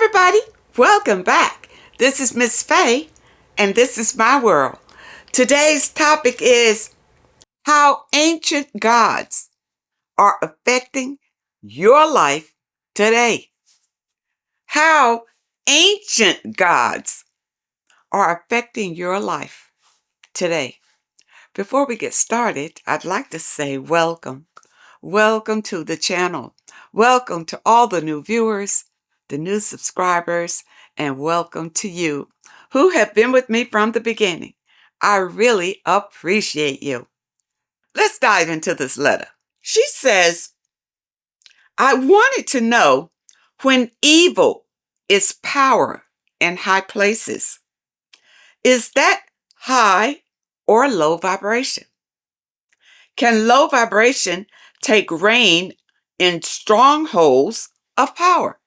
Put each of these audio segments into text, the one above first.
everybody, welcome back. This is Miss Faye, and this is my world. Today's topic is how ancient gods are affecting your life today. How ancient gods are affecting your life today. Before we get started, I'd like to say welcome. Welcome to the channel. Welcome to all the new viewers, the new subscribers, and welcome to you who have been with me from the beginning. I really appreciate you. Let's dive into this letter. She says, I wanted to know when evil is power in high places. Is that high or low vibration? Can low vibration take reign in strongholds of power?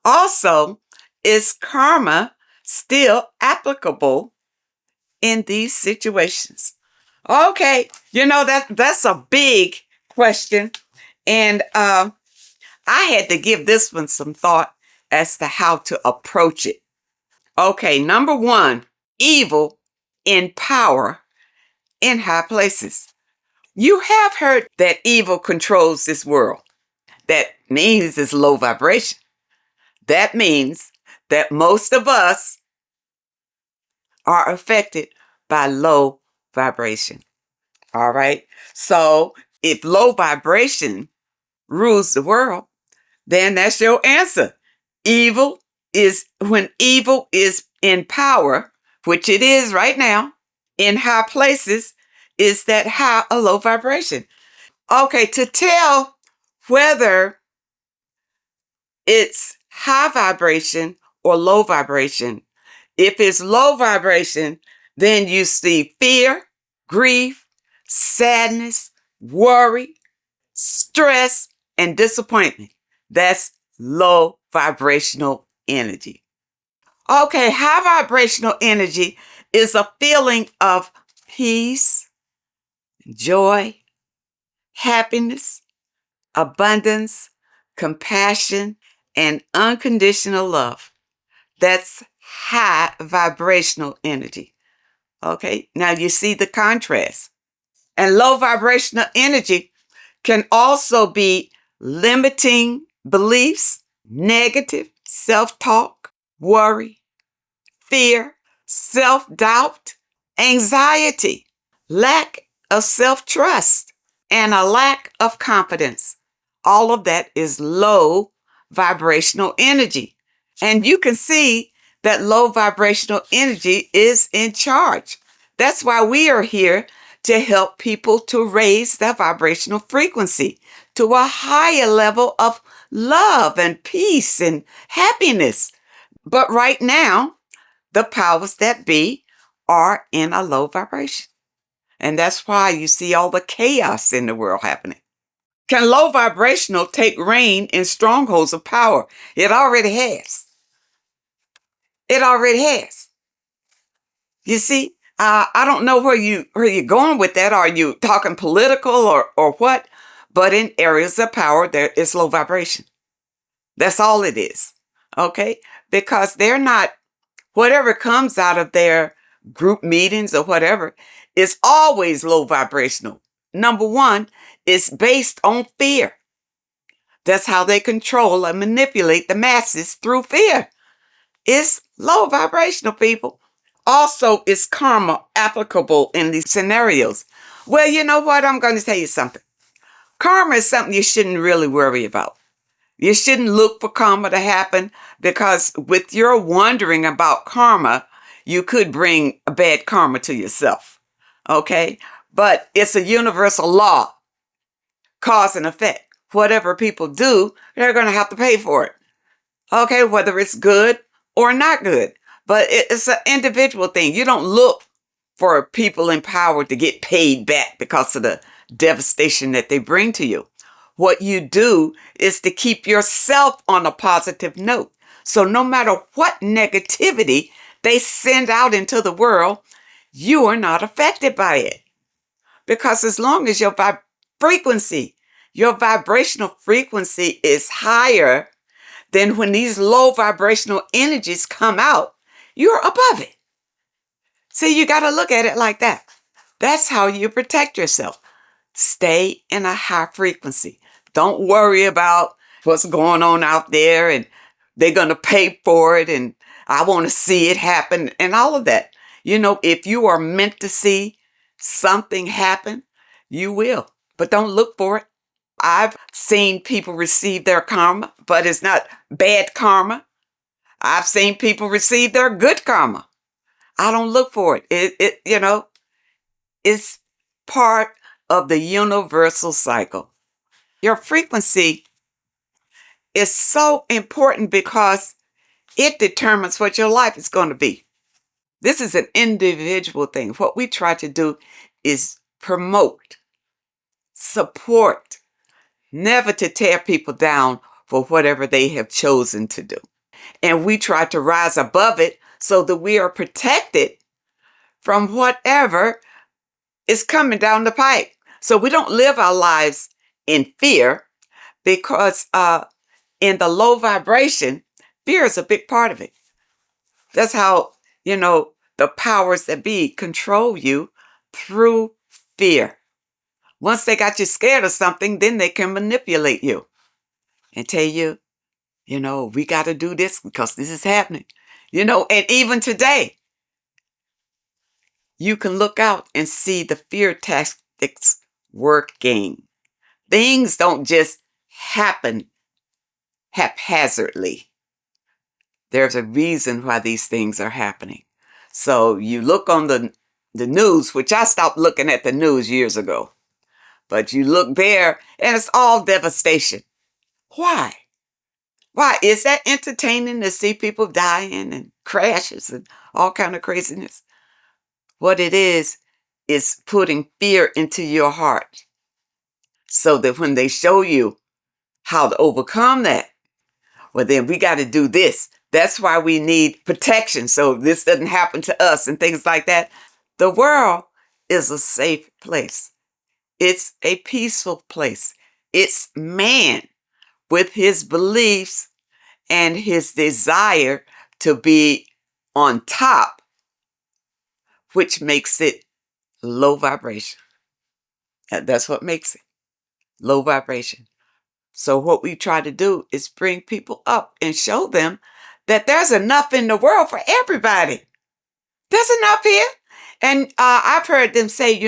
Also, is karma still applicable in these situations? Okay, that's a big question, and I had to give this one some thought as to how to approach it. Okay, number one, evil in power in high places. You have heard that evil controls this world. That means it's low vibration. That means that most of us are affected by low vibration. All right. So if low vibration rules the world, then that's your answer. When evil is in power, which it is right now, in high places, is that high or low vibration? Okay, to tell whether it's high vibration or low vibration, if it's low vibration, then you see fear, grief, sadness, worry, stress, and disappointment. That's low vibrational energy. Okay, high vibrational energy is a feeling of peace, joy, happiness, abundance, compassion, and unconditional love. That's high vibrational energy. Okay, now you see the contrast. And low vibrational energy can also be limiting beliefs, negative self-talk, worry, fear, self-doubt, anxiety, lack of self-trust, and a lack of confidence. All of that is low vibrational energy. And you can see that low vibrational energy is in charge. That's why we are here to help people to raise their vibrational frequency to a higher level of love and peace and happiness. But right now, the powers that be are in a low vibration. And that's why you see all the chaos in the world happening. Can low vibrational take reign in strongholds of power? It already has. It already has. You see, I don't know where you're going with that. Are you talking political or what? But in areas of power, there is low vibration. That's all it is. Okay? Because they're not, whatever comes out of their group meetings or whatever is always low vibrational. Number one, it's based on fear. That's how they control and manipulate the masses, through fear. It's low vibrational, people. Also, is karma applicable in these scenarios? Well, you know what? I'm going to tell you something. Karma is something you shouldn't really worry about. You shouldn't look for karma to happen, because with your wondering about karma, you could bring a bad karma to yourself. Okay? But it's a universal law, cause and effect. Whatever people do, they're going to have to pay for it. Okay? Whether it's good or not good. But it's an individual thing. You don't look for people in power to get paid back because of the devastation that they bring to you. What you do is to keep yourself on a positive note. So no matter what negativity they send out into the world, you are not affected by it. Because as long as your vibrational frequency is higher then when these low vibrational energies come out, you're above it. See, you got to look at it like that. That's how you protect yourself. Stay in a high frequency. Don't worry about what's going on out there and they're going to pay for it and I want to see it happen and all of that. If you are meant to see something happen, you will. But don't look for it. I've seen people receive their karma, but it's not bad karma. I've seen people receive their good karma. I don't look for it. It's part of the universal cycle. Your frequency is so important because it determines what your life is going to be. This is an individual thing. What we try to do is promote, support, never to tear people down for whatever they have chosen to do. And we try to rise above it so that we are protected from whatever is coming down the pipe. So we don't live our lives in fear because in the low vibration, fear is a big part of it. That's how, the powers that be control you through fear. Once they got you scared of something, then they can manipulate you and tell you, we got to do this because this is happening. And even today, you can look out and see the fear tactics working. Things don't just happen haphazardly. There's a reason why these things are happening. So you look on the news, which I stopped looking at the news years ago. But you look there and it's all devastation. Why? Why? Is that entertaining to see people dying and crashes and all kind of craziness? What it is putting fear into your heart so that when they show you how to overcome that, well, then we got to do this. That's why we need protection so this doesn't happen to us and things like that. The world is a safe place. It's a peaceful place. It's man with his beliefs and his desire to be on top, which makes it low vibration. That's what makes it low vibration. So what we try to do is bring people up and show them that there's enough in the world for everybody. There's enough here. And I've heard them say,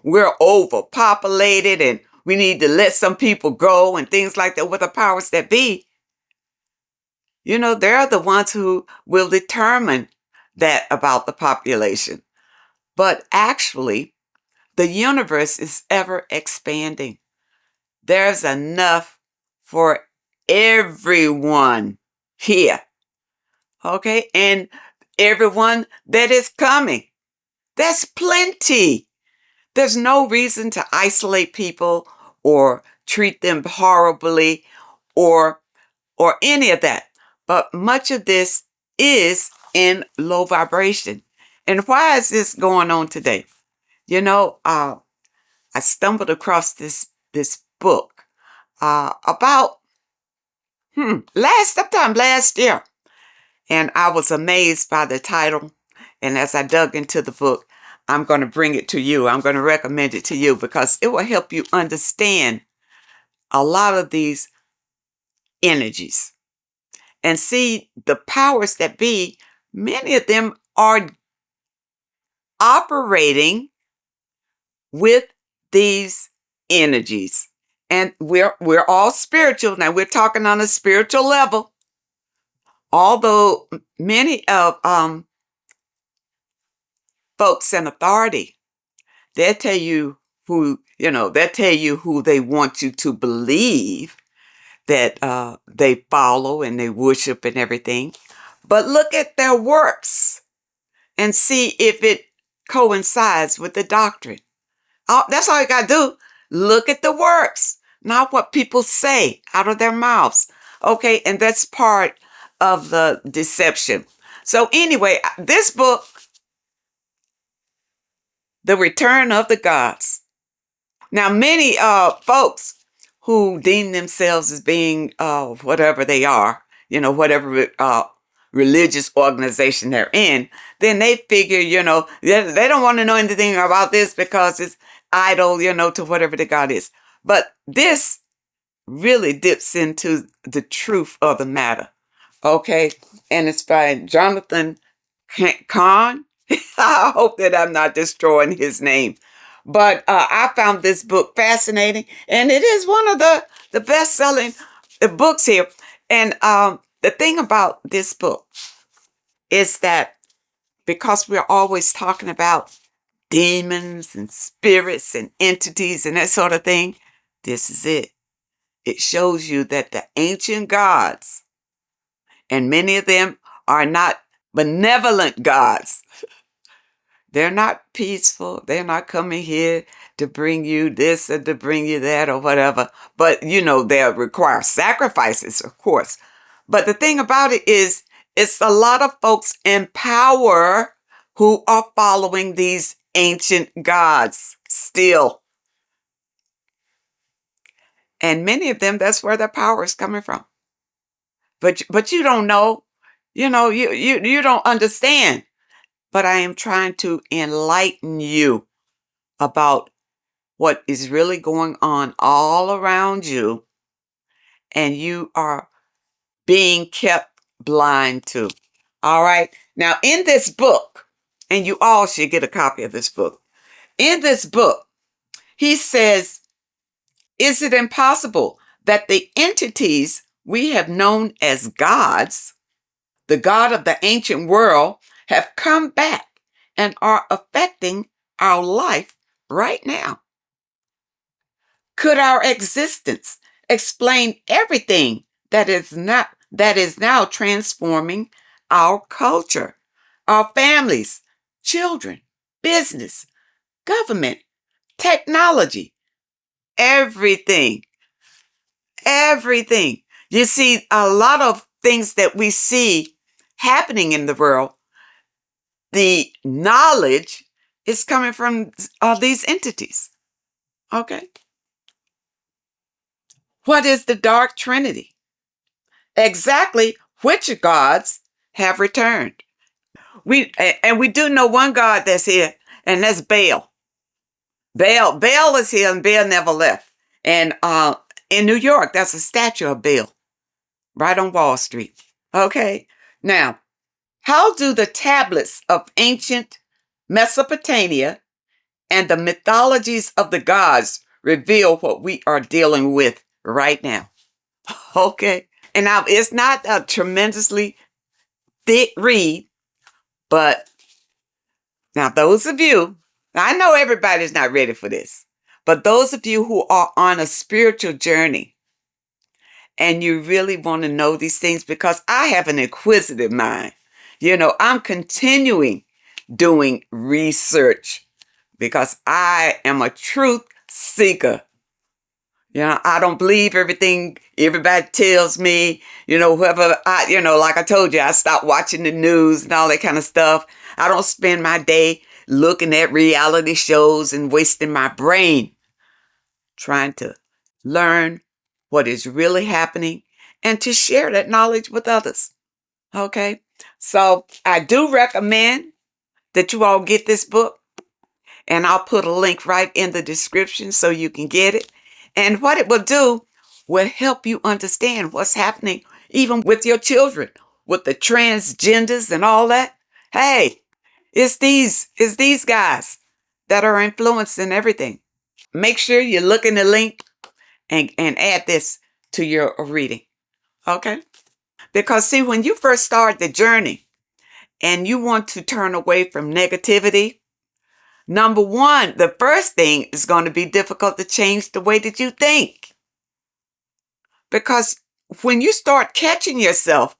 we're overpopulated and we need to let some people go and things like that with the powers that be. They're the ones who will determine that about the population. But actually, the universe is ever expanding. There's enough for everyone here. Okay? And everyone that is coming. That's plenty. There's no reason to isolate people or treat them horribly or any of that. But much of this is in low vibration. And why is this going on today? I stumbled across this book about last year. And I was amazed by the title. And as I dug into the book, I'm going to bring it to you. I'm going to recommend it to you because it will help you understand a lot of these energies and see the powers that be. Many of them are operating with these energies. And we're all spiritual. Now we're talking on a spiritual level. Although many of folks in authority, they'll tell you who they want you to believe that they follow and they worship and everything. But look at their works and see if it coincides with the doctrine. That's all you got to do. Look at the works, not what people say out of their mouths. Okay, and that's part of the deception. So anyway, this book, The Return of the Gods. Now, many folks who deem themselves as being whatever they are, whatever religious organization they're in, then they figure, they don't want to know anything about this because it's idol, to whatever the God is. But this really dips into the truth of the matter. Okay. And it's by Jonathan Kahn. I hope that I'm not destroying his name. But I found this book fascinating, and it is one of the best-selling books here. And the thing about this book is that because we're always talking about demons and spirits and entities and that sort of thing, this is it. It shows you that the ancient gods, and many of them are not benevolent gods. They're not peaceful. They're not coming here to bring you this or to bring you that or whatever. But, they'll require sacrifices, of course. But the thing about it is, it's a lot of folks in power who are following these ancient gods still. And many of them, that's where their power is coming from. But you don't know. You don't understand. But I am trying to enlighten you about what is really going on all around you, and you are being kept blind to. All right. Now, in this book, and you all should get a copy of this book. In this book, he says, is it impossible that the entities we have known as gods, the God of the ancient world, have come back and are affecting our life right now? Could our existence explain everything that is now transforming our culture, our families, children, business, government, technology, everything, everything. You see, a lot of things that we see happening in the world, the knowledge is coming from these entities. Okay. What is the dark trinity? Exactly which gods have returned? We do know one God that's here, and that's Baal. Baal is here, and Baal never left. And in New York, that's a statue of Baal right on Wall Street. Okay. Now, how do the tablets of ancient Mesopotamia and the mythologies of the gods reveal what we are dealing with right now? Okay. And now it's not a tremendously thick read, but now those of you, I know everybody's not ready for this, but those of you who are on a spiritual journey and you really want to know these things, because I have an inquisitive mind, I'm continuing doing research because I am a truth seeker. I don't believe everything everybody tells me, whoever like I told you, I stopped watching the news and all that kind of stuff. I don't spend my day looking at reality shows and wasting my brain trying to learn what is really happening and to share that knowledge with others. Okay. So I do recommend that you all get this book, and I'll put a link right in the description so you can get it. And what it will do will help you understand what's happening even with your children, with the transgenders and all that. Hey, it's these guys that are influencing everything. Make sure you look in the link and add this to your reading. Okay? Because see, when you first start the journey and you want to turn away from negativity, number one, the first thing is going to be difficult to change the way that you think. Because when you start catching yourself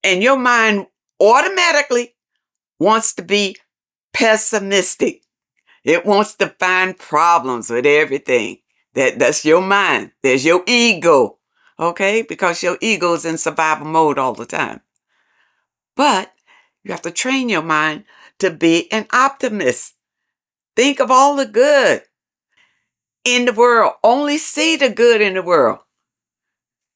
and your mind automatically wants to be pessimistic, it wants to find problems with everything. That's your mind. There's your ego. Okay? Because your ego is in survival mode all the time. But you have to train your mind to be an optimist. Think of all the good in the world. Only see the good in the world.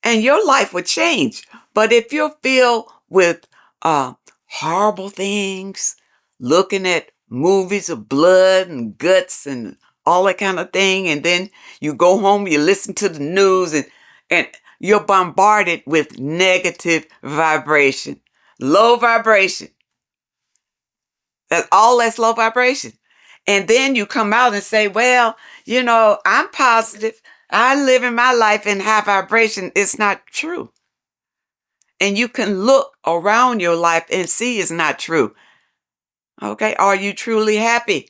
and your life would change. But if you're filled with horrible things, looking at movies of blood and guts and all that kind of thing, and then you go home, you listen to the news, and you're bombarded with negative vibration, low vibration. That's low vibration. And then you come out and say, well, I'm positive. I live in my life in high vibration. It's not true. And you can look around your life and see it's not true. Okay. Are you truly happy?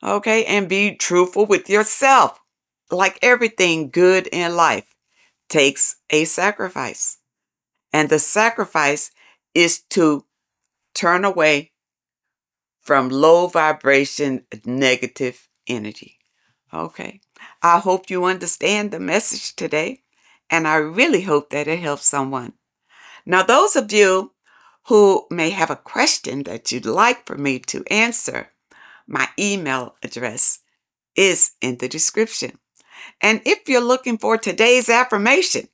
Okay. And be truthful with yourself. Like everything good in life takes a sacrifice. And the sacrifice is to turn away from low vibration, negative energy. Okay. I hope you understand the message today, and I really hope that it helps someone. Now, those of you who may have a question that you'd like for me to answer, my email address is in the description. And if you're looking for today's affirmation,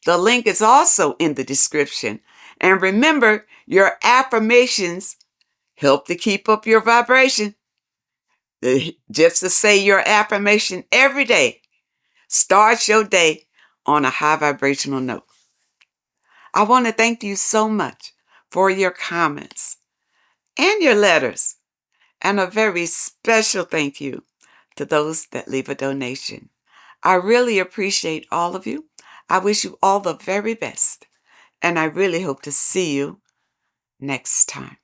the link is also in the description. And remember, your affirmations help to keep up your vibration. Just to say your affirmation every day starts your day on a high vibrational note. I want to thank you so much for your comments and your letters, and a very special thank you to those that leave a donation. I really appreciate all of you. I wish you all the very best, and I really hope to see you next time.